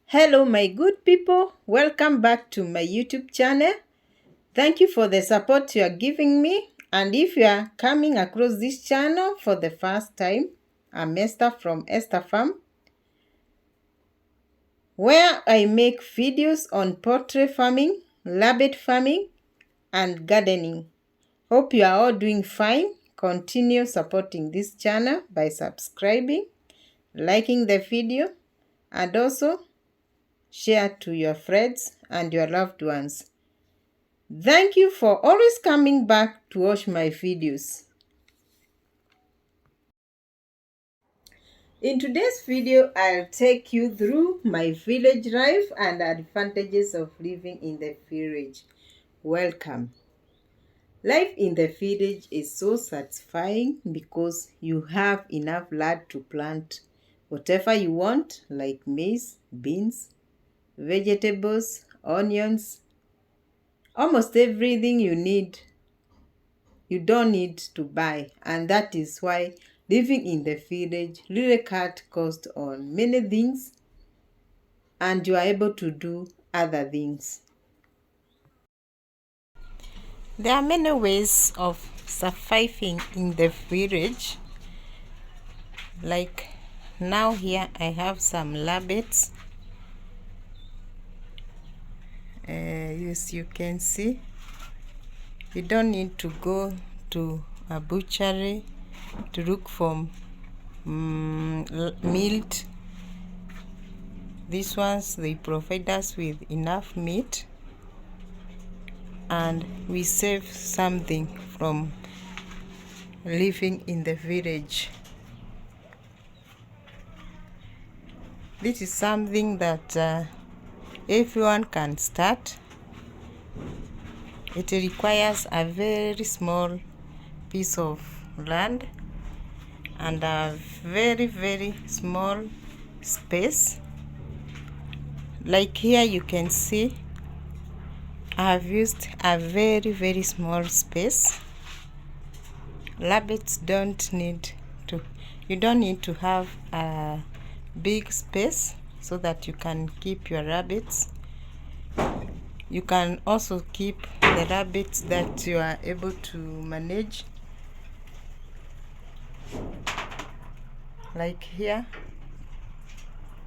Hello, my good people. Welcome back to my YouTube channel. Thank you for the support you are giving me. And if you are coming across this channel for the first time, I'm Esther from Esther Farm, where I make videos on poultry farming, rabbit farming, and gardening. Hope you are all doing fine. Continue supporting this channel by subscribing, liking the video, and also share to your friends and your loved ones. Thank you for always coming back to watch my videos. In today's video, I'll take you through my village life and advantages of living in the village. Welcome. Life in the village is so satisfying because you have enough land to plant whatever you want, like maize, beans, vegetables, onions, almost everything you don't need to buy, and that is why living in the village really cut cost on many things and you are able to do other things. There are many ways of surviving in the village. Like now here I have some rabbits. As you can see, you don't need to go to a butchery to look for meat. These ones, they provide us with enough meat and we save something from living in the village. This is something that everyone can start. It requires a very small piece of land and a very small space. Like here you can see I have used a very small space. Rabbits you don't need to have a big space so that you can keep your rabbits. You can also keep the rabbits that you are able to manage. Like here,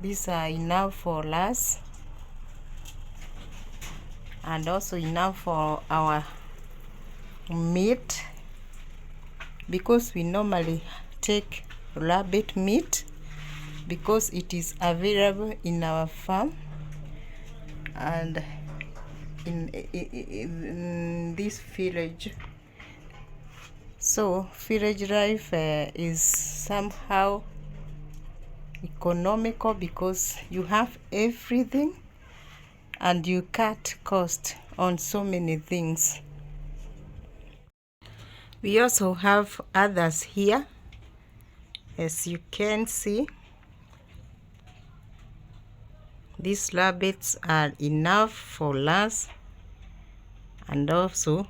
these are enough for us and also enough for our meat, because we normally take rabbit meat because it is available in our farm and in this village. So village life is somehow economical because you have everything and you cut cost on so many things. We also have others here. As you can see, these rabbits are enough for us, and also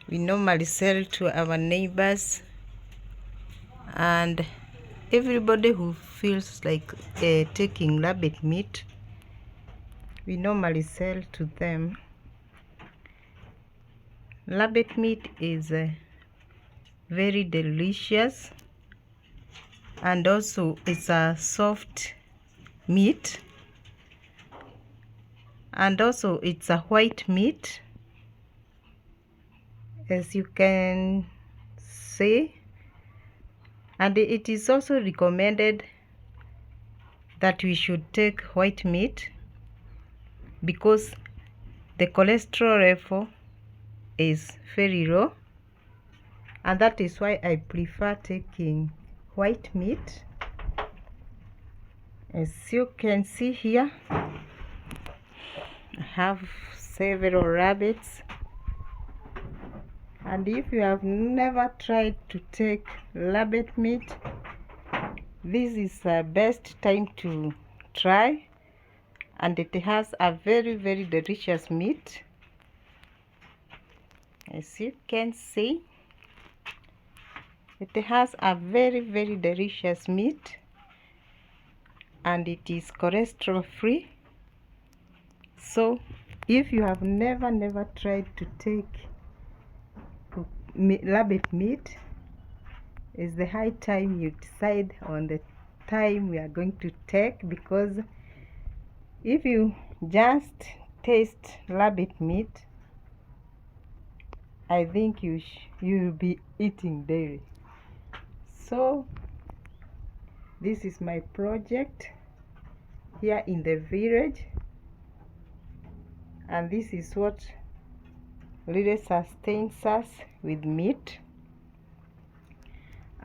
we normally sell to our neighbors and everybody who feels like taking rabbit meat. We normally sell to them. Rabbit meat is very delicious and also it's a soft meat, and also it's a white meat, as you can see, and it is also recommended that we should take white meat because the cholesterol level is very low, and that is why I prefer taking white meat. As you can see here, I have several rabbits, and if you have never tried to take rabbit meat, this is the best time to try, and it has a very delicious meat. As you can see, it has a very delicious meat, and it is cholesterol free. So if you have never tried to take rabbit meat, it's the high time you decide on the time we are going to take, because if you just taste rabbit meat, I think you'll be eating daily. So this is my project here in the village, and this is what really sustains us with meat.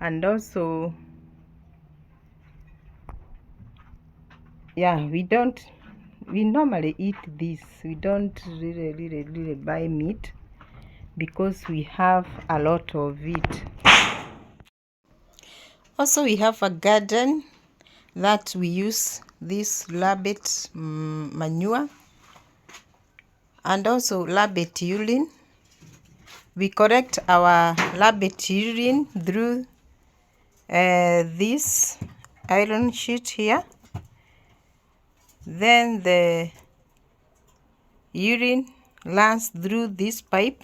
And also, yeah, we normally eat this. We don't really buy meat because we have a lot of it. Also, we have a garden that we use this rabbit manure, and also rabbit urine. We collect our rabbit urine through this iron sheet here. Then the urine runs through this pipe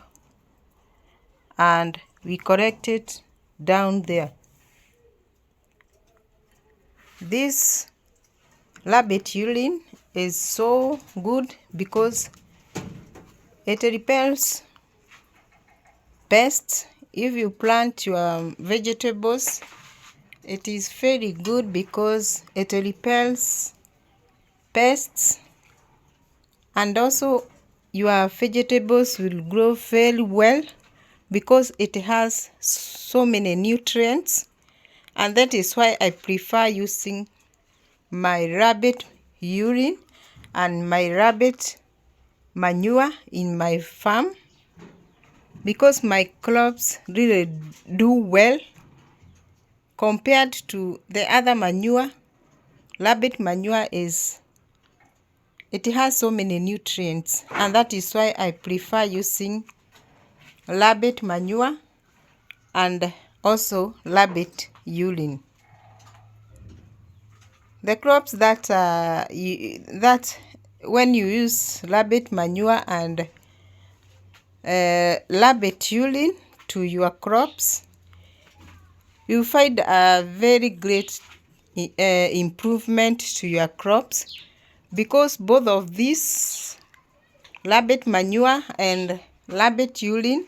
and we collect it down there. This rabbit urine is so good because it repels pests. If you plant your vegetables, it is very good because it repels pests, and also your vegetables will grow very well because it has so many nutrients. And that is why I prefer using my rabbit urine and my rabbit manure in my farm, because my crops really do well compared to the other manure. Rabbit manure it has so many nutrients, and that is why I prefer using rabbit manure and also rabbit urine. The crops that when you use rabbit manure and rabbit urine to your crops, you find a very great improvement to your crops, because both of these, rabbit manure and rabbit urine,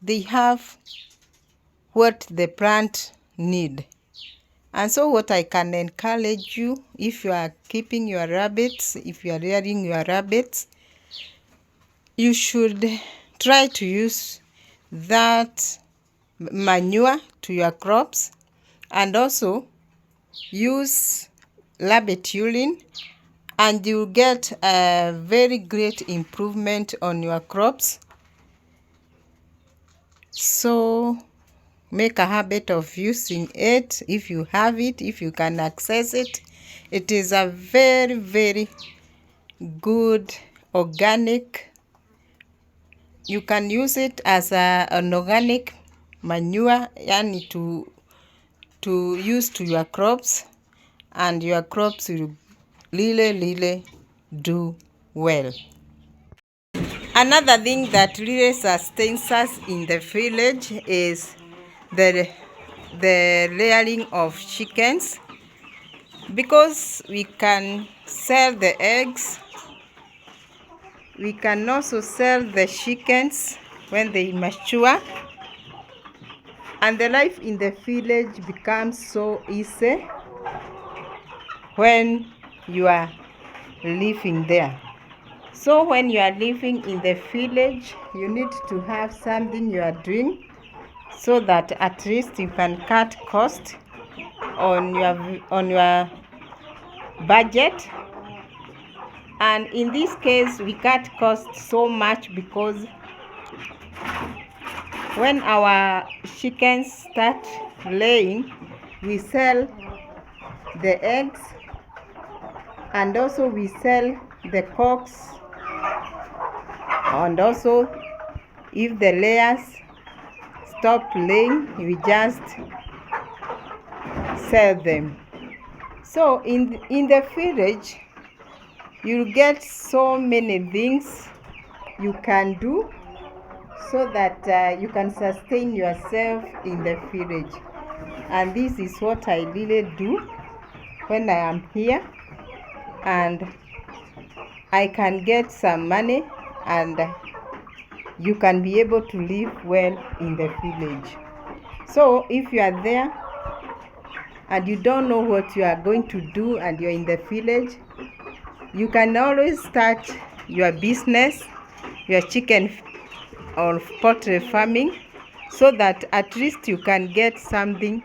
they have what the plant need. And so what I can encourage you, if you are keeping your rabbits, if you are rearing your rabbits, you should try to use that manure to your crops, and also use rabbit urine, and you get a very great improvement on your crops. So make a habit of using it if you have it, if you can access it. It is a very good organic. You can use it as an organic manure, yani to use to your crops, and your crops will really do well. Another thing that really sustains us in the village is the rearing of chickens, because we can sell the eggs. We can also sell the chickens when they mature, and the life in the village becomes so easy when you are living there. So when you are living in the village, you need to have something you are doing, so that at least you can cut cost on your budget. And in this case, we cut cost so much because when our chickens start laying, we sell the eggs, and also we sell the cocks, and also if the layers stop laying, we just sell them. So in the village, you get so many things you can do so that you can sustain yourself in the village. And this is what I really do when I am here, and I can get some money, and you can be able to live well in the village. So if you are there and you don't know what you are going to do and you're in the village, you can always start your business, your chicken or poultry farming, so that at least you can get something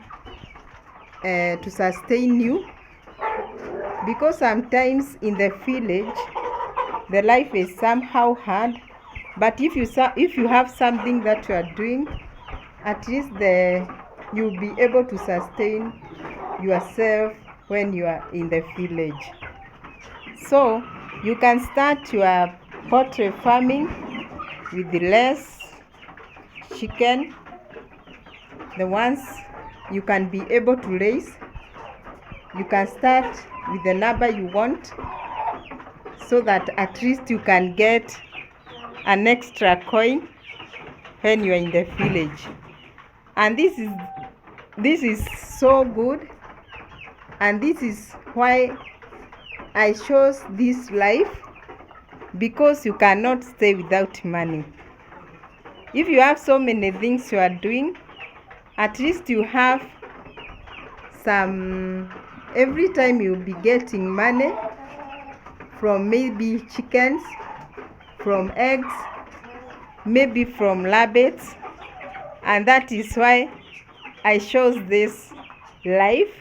to sustain you. Because sometimes in the village the life is somehow hard, but if you have something that you are doing, at least you'll be able to sustain yourself when you are in the village. So you can start your poultry farming with less chicken, the ones you can be able to raise. You can start with the number you want, so that at least you can get an extra coin when you are in the village. And this is so good, and this is why I chose this life, because you cannot stay without money. If you have so many things you are doing, at least you have some, every time you'll be getting money from maybe chickens, from eggs, maybe from rabbits. And that is why I chose this life,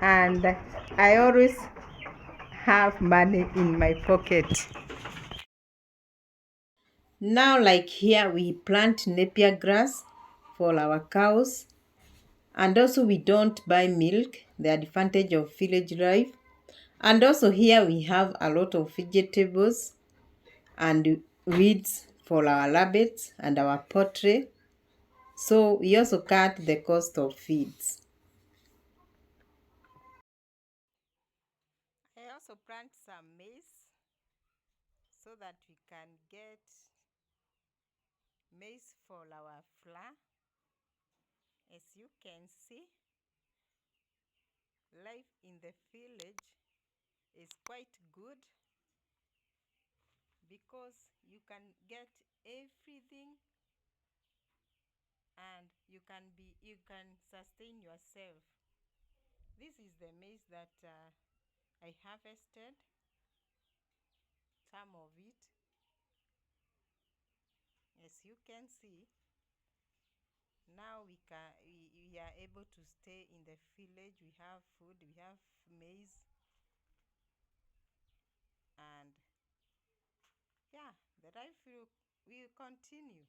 and I always have money in my pocket. Now, like here, we plant napier grass for our cows, and also we don't buy milk, the advantage of village life. And also here we have a lot of vegetables and weeds for our rabbits and our poultry. So we also cut the cost of feeds. I also plant some maize so that we can get maize for our flour. As you can see, life in the village is quite good, because you can get everything, and you can sustain yourself. This is the maize that I harvested, some of it. As you can see, now we are able to stay in the village. We have food, we have maize, and yeah, the life will continue.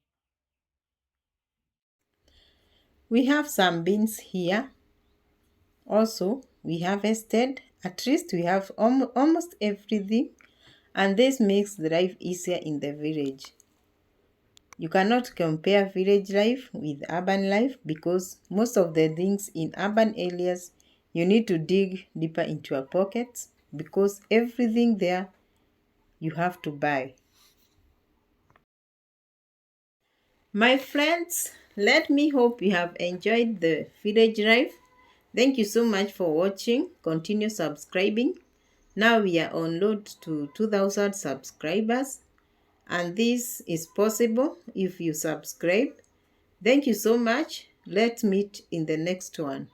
We have some beans here. Also, we harvested. At least we have almost everything, and this makes the life easier in the village. You cannot compare village life with urban life, because most of the things in urban areas you need to dig deeper into your pockets, because everything there you have to buy. My friends, let me hope you have enjoyed the village life. Thank you so much for watching. Continue subscribing. Now we are on road to 2,000 subscribers, and this is possible if you subscribe. Thank you so much. Let's meet in the next one.